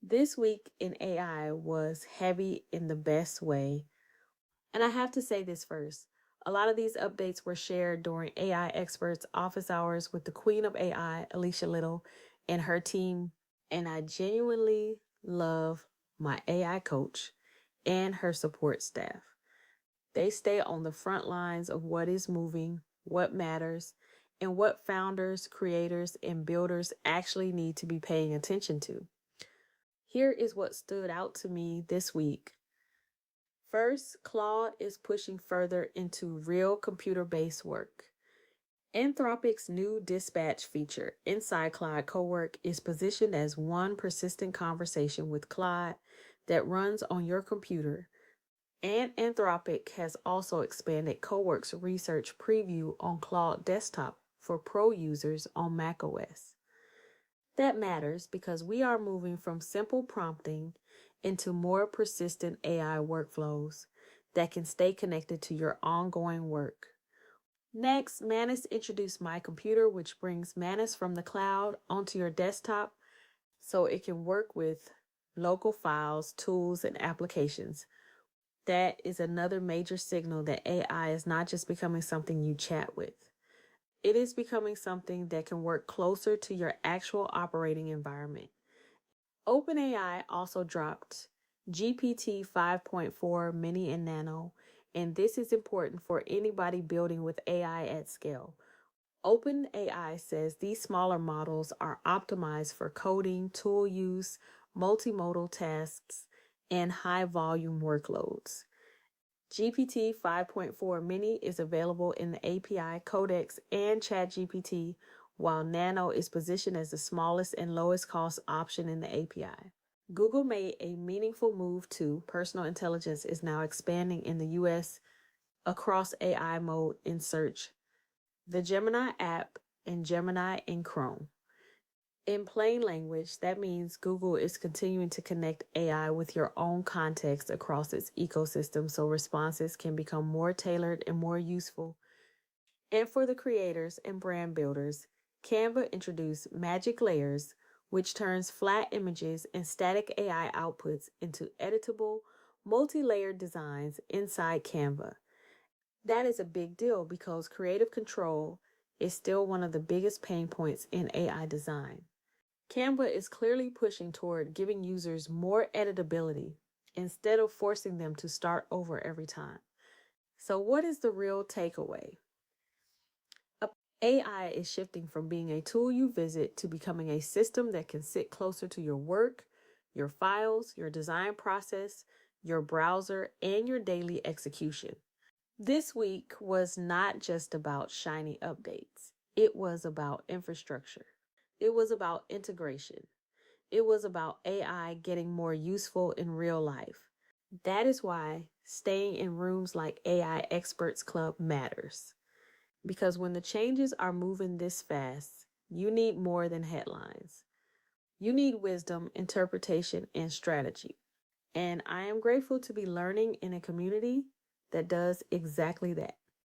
This week in AI was heavy in the best way. And I have to say this first. A lot of these updates were shared during AI experts' office hours with the queen of AI, Alicia Lyttle, and her team. And I genuinely love my AI coach and her support staff. They stay on the front lines of what is moving, what matters, and what founders, creators, and builders actually need to be paying attention to. Here is what stood out to me this week. First, Claude is pushing further into real computer-based work. Anthropic's new dispatch feature inside Claude Cowork is positioned as one persistent conversation with Claude that runs on your computer. And Anthropic has also expanded Cowork's research preview on Claude Desktop for pro users on macOS. That matters because we are moving from simple prompting into more persistent AI workflows that can stay connected to your ongoing work. Next, Manus introduced My Computer, which brings Manus from the cloud onto your desktop so it can work with local files, tools, and applications. That is another major signal that AI is not just becoming something you chat with. It is becoming something that can work closer to your actual operating environment. OpenAI also dropped GPT 5.4 Mini and Nano, and this is important for anybody building with AI at scale. OpenAI says these smaller models are optimized for coding, tool use, multimodal tasks, and high volume workloads. GPT 5.4 Mini is available in the API, Codex, and ChatGPT, while Nano is positioned as the smallest and lowest cost option in the API. Google made a meaningful move too. Personal intelligence is now expanding in the US across AI mode in search, the Gemini app, and Gemini in Chrome. In plain language, that means Google is continuing to connect AI with your own context across its ecosystem so responses can become more tailored and more useful. And for the creators and brand builders, Canva introduced Magic Layers, which turns flat images and static AI outputs into editable, multi-layered designs inside Canva. That is a big deal because creative control is still one of the biggest pain points in AI design. Canva is clearly pushing toward giving users more editability instead of forcing them to start over every time. So, what is the real takeaway? AI is shifting from being a tool you visit to becoming a system that can sit closer to your work, your files, your design process, your browser, and your daily execution. This week was not just about shiny updates, it was about infrastructure. It was about integration. It was about AI getting more useful in real life. That is why staying in rooms like AI Experts Club matters. Because when the changes are moving this fast, you need more than headlines. You need wisdom, interpretation, and strategy. And I am grateful to be learning in a community that does exactly that.